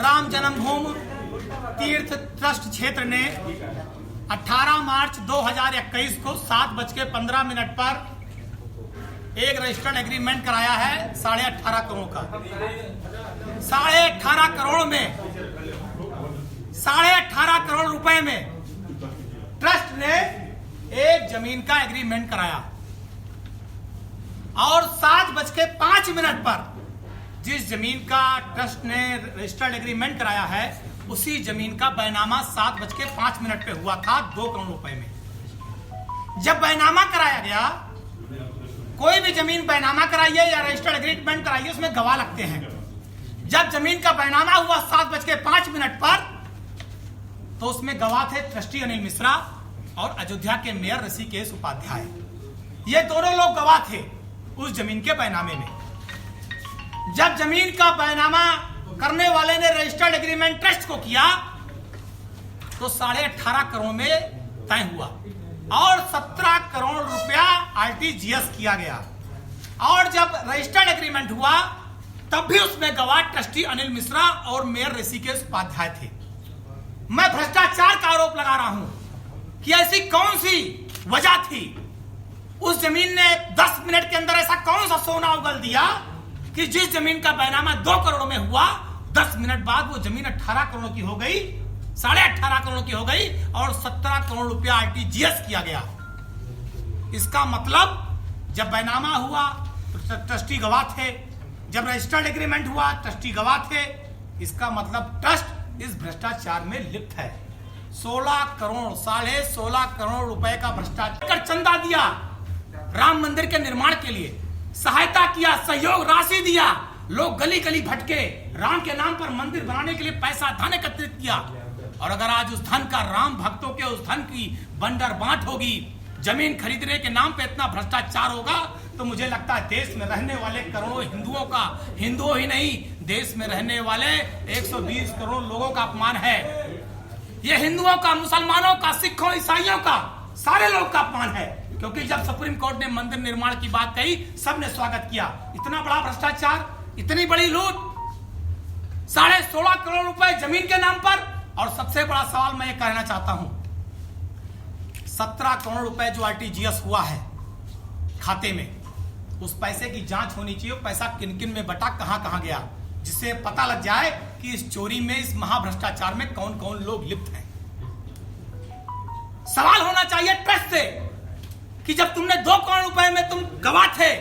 Ram Janmabhoomi Teerth trust क्षेत्र ने 18 मार्च 2021 को 7:15 पर एक रजिस्टर्ड एग्रीमेंट कराया है 18.5 करोड़ का। 18.5 करोड़ में 18.5 करोड़ रुपए में ट्रस्ट ने एक जमीन का एग्रीमेंट कराया और 7:05 पर जिस जमीन का ट्रस्ट ने रजिस्टर्ड एग्रीमेंट कराया है उसी जमीन का बैनामा 7:05 पे हुआ था 2 करोड़ रुपए में। जब बैनामा कराया गया, कोई भी जमीन बैनामा कराइए या रजिस्टर्ड एग्रीमेंट कराइए, उसमें गवाह लगते हैं। जब जमीन का बैनामा हुआ 7:05 पर तो उसमें गवाह थे ट्रस्टी अनिल मिश्रा और अयोध्या के मेयर ऋषिकेश उपाध्याय। ये दोनों लोग गवाह थे उस जमीन के बैनामे में। जब जमीन का बैनामा करने वाले ने रजिस्टर्ड एग्रीमेंट ट्रस्ट को किया तो 18.5 करोड़ में तय हुआ और 17 करोड़ रुपया आरटीजीएस किया गया। और जब रजिस्टर्ड एग्रीमेंट हुआ तब भी उसमें गवाह ट्रस्टी अनिल मिश्रा और मेयर ऋषिकेश उपाध्याय थे। मैं भ्रष्टाचार का आरोप लगा रहा हूं कि ऐसी कौन सी वजह थी, उस जमीन ने 10 मिनट के अंदर ऐसा कौन सा सोना उगल दिया कि जिस जमीन का बैनामा 2 करोड़ में हुआ 10 मिनट बाद वो जमीन 18 करोड़ की हो गई, 18.5 करोड़ की हो गई और 17 करोड़ रुपया आरटीजीएस किया गया। इसका मतलब जब बैनामा हुआ तो ट्रस्टी गवाह थे, जब रजिस्टर्ड एग्रीमेंट हुआ ट्रस्टी गवाह थे। इसका मतलब ट्रस्ट इस भ्रष्टाचार में लिप्त है। 16 करोड़ 16.5 करोड़ रुपए का भ्रष्टाचार कर चंदा दिया, राम मंदिर के निर्माण के लिए सहायता किया, सहयोग राशि दिया, लोग गली गली भटके, राम के नाम पर मंदिर बनाने के लिए पैसा धन एकत्रित किया। और अगर आज उस धन का, राम भक्तों के उस धन की बंडर बांट होगी, जमीन खरीदने के नाम पे इतना भ्रष्टाचार होगा तो मुझे लगता है देश में रहने वाले करोड़ों हिंदुओं का, हिंदुओं ही नहीं देश में रहने वाले 120 करोड़ लोगों का अपमान है। ये हिंदुओं का, मुसलमानों का, सिखों, ईसाइयों का, सारे लोग का अपमान है। क्योंकि जब सुप्रीम कोर्ट ने मंदिर निर्माण की बात कही सबने स्वागत किया। इतना बड़ा भ्रष्टाचार, इतनी बड़ी लूट, 16.5 करोड़ रुपए जमीन के नाम पर। और सबसे बड़ा सवाल मैं ये कहना चाहता हूं, 17 करोड़ रुपए जो आरटीजीएस हुआ है खाते में, उस पैसे की जांच होनी चाहिए। पैसा किन किन में बटा, कहां कहां गया, जिससे पता लग जाए कि इस चोरी में, इस महाभ्रष्टाचार में कौन कौन लोग लिप्त हैं। सवाल होना चाहिए ट्रस्ट से कि जब तुमने 2 करोड़ रुपए में तुम गवाह थे,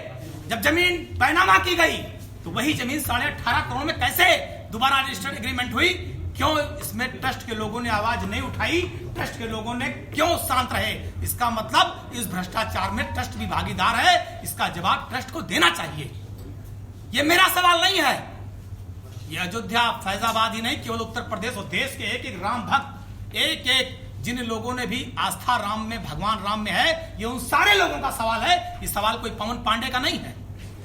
जब जमीन बैनामा की गई तो वही जमीन 18.5 करोड़ में कैसे दोबारा रजिस्टर्ड एग्रीमेंट हुई? क्यों इसमें ट्रस्ट के लोगों ने आवाज नहीं उठाई? ट्रस्ट के लोगों ने क्यों शांत रहे? इसका मतलब इस भ्रष्टाचार में ट्रस्ट भी भागीदार है। इसका जवाब ट्रस्ट को देना चाहिए। यह मेरा सवाल नहीं है। यह अयोध्या, फैजाबाद ही नहीं, केवल उत्तर प्रदेश और देश के एक एक राम भक्त, एक एक जिन लोगों ने भी आस्था राम में, भगवान राम में है, ये उन सारे लोगों का सवाल है। ये सवाल कोई पवन पांडे का नहीं है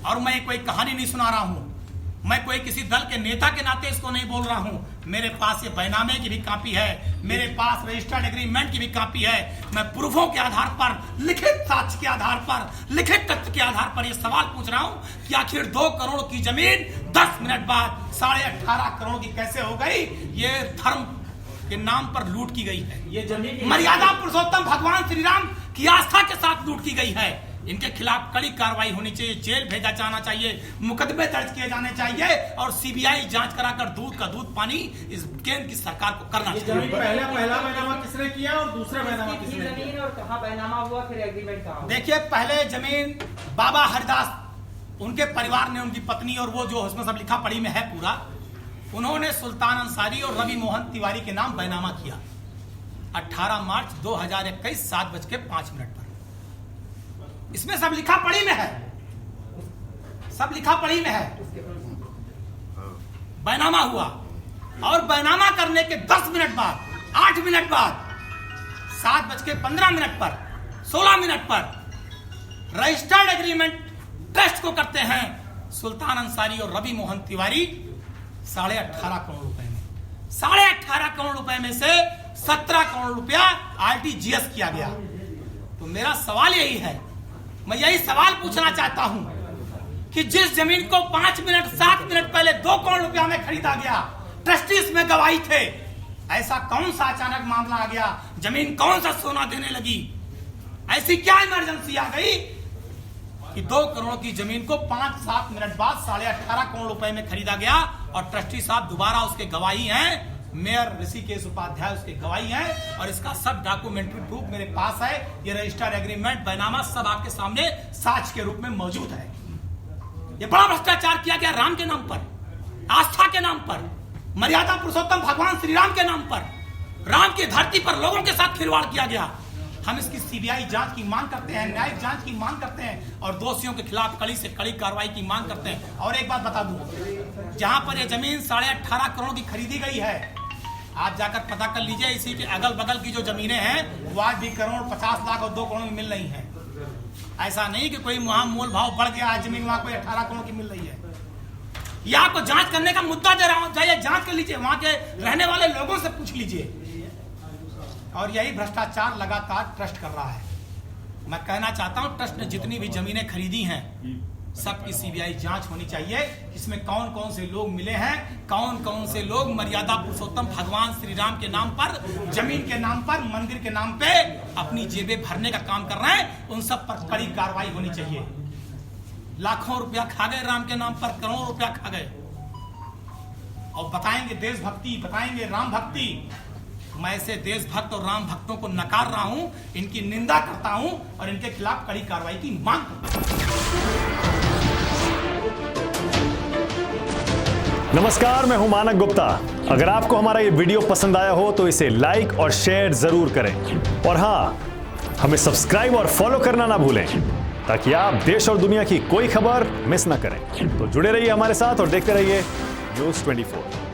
और मैं कोई कहानी नहीं सुना रहा हूं। मैं कोई किसी दल के नेता के नाते इसको नहीं बोल रहा हूं। मेरे पास ये बैनामे की भी कॉपी है, मेरे पास रजिस्टर्ड एग्रीमेंट की भी कॉपी है। मैं प्रूफों के आधार पर, लिखित साक्ष्य के आधार पर, लिखित तथ्य के आधार पर ये सवाल पूछ रहा हूं कि आखिर 2 करोड़ की जमीन 10 मिनट बाद 18.5 करोड़ की कैसे हो गई? ये धर्म के नाम पर लूट की गई है। ये जमीन मर्यादा पुरुषोत्तम भगवान श्री राम की आस्था के साथ लूट की गई है। इनके खिलाफ कड़ी कार्रवाई होनी चाहिए, जेल भेजा जाना चाहिए, मुकदमे दर्ज किए जाने चाहिए और सीबीआई जांच कराकर दूध का दूध पानी इस केंद्र की सरकार को करना चाहिए। पहला बैनामा किसने किया और दूसरा बैनामा किसने किया और कहां बैनामा हुआ, फिर एग्रीमेंट कहां? देखिए, पहले जमीन बाबा हरिदास, उनके परिवार ने, उनकी पत्नी और वो जो उसमें सब लिखा पढ़ी में है पूरा, उन्होंने सुल्तान अंसारी और रवि मोहन तिवारी के नाम बैनामा किया 18 मार्च 2021 7:05 पर। इसमें सब लिखा पढ़ी में है, सब लिखा पढ़ी में है। बैनामा हुआ और बैनामा करने के 10 मिनट बाद, 8 मिनट बाद, 7:15 पर, 16 मिनट पर रजिस्टर्ड एग्रीमेंट ट्रस्ट को करते हैं सुल्तान अंसारी और रवि मोहन तिवारी 18.5 करोड़ रुपए में। 18.5 करोड़ रुपए में से 17 करोड़ रुपया आरटीजीएस किया गया। तो मेरा सवाल यही है, मैं यही सवाल पूछना चाहता हूं कि जिस जमीन को 5 मिनट 7 मिनट पहले 2 करोड़ रुपया में खरीदा गया, ट्रस्टी इसमें गवाही थे। ऐसा कौन सा अचानक मामला आ गया, जमीन कौन सा सोना देने लगी? ऐसी क्या इमरजेंसी आ गई कि 2 करोड़ की जमीन को 5-7 मिनट बाद 18.5 करोड़ रुपए में खरीदा गया? और ट्रस्टी साहब दोबारा उसके गवाही हैं, मेयर ऋषिकेश उपाध्याय उसके गवाही हैं, और इसका सब डॉक्यूमेंट्री प्रूफ मेरे पास है। ये रजिस्टर्ड एग्रीमेंट बैनामा सब आपके सामने साक्ष्य के रूप में मौजूद है। ये बड़ा भ्रष्टाचार किया गया राम के नाम पर, आस्था के नाम पर, मर्यादा पुरुषोत्तम भगवान श्री राम के नाम पर, राम की धरती पर लोगों के साथ खिलवाड़ किया गया। हम इसकी सीबीआई जांच की मांग करते हैं, न्यायिक जांच की मांग करते हैं, और दोषियों के खिलाफ कड़ी से कड़ी कार्रवाई की मांग करते हैं। और एक बात बता दूं, जहां पर यह जमीन 18.5 करोड़ की खरीदी गई है, आप जाकर पता कर लीजिए, इसी के अगल बगल की जो जमीनें हैं वो आज भी 1 करोड़ 50 लाख और 2 करोड़ में मिल रही हैं। ऐसा नहीं कि कोई वहां मोल भाव बढ़ गया है, जमीन वहां कोई 18 करोड़ की मिल रही है। यह आपको जांच करने का मुद्दा दे रहा हूं, जाइए जांच कर लीजिए, वहां के रहने वाले लोगों से पूछ लीजिए। और यही भ्रष्टाचार लगातार ट्रस्ट कर रहा है। मैं कहना चाहता हूं, ट्रस्ट ने जितनी भी जमीनें खरीदी हैं सबकी सीबीआई जांच होनी चाहिए। इसमें कौन कौन से लोग मिले हैं, कौन कौन से लोग मर्यादा पुरुषोत्तम भगवान श्री राम के नाम पर, जमीन के नाम पर, मंदिर के नाम पे अपनी जेबें भरने का काम कर रहे हैं, उन सब पर कड़ी कार्रवाई होनी चाहिए। लाखों रुपया खा गए राम के नाम पर, करोड़ों रुपया खा गए, और बताएंगे देशभक्ति, बताएंगे राम भक्ति। मैं ऐसे देशभक्त और राम भक्तों को नकार रहा हूं, इनकी निंदा करता हूं और इनके खिलाफ कड़ी कार्रवाई की मांग करता हूं। नमस्कार, मैं हूं मानक गुप्ता। अगर आपको हमारा ये वीडियो पसंद आया हो तो इसे लाइक और शेयर जरूर करें, और हाँ, हमें सब्सक्राइब और फॉलो करना ना भूलें ताकि आप देश और दुनिया की कोई खबर मिस ना करें। तो जुड़े रहिए हमारे साथ और देखते रहिए न्यूज़ 24।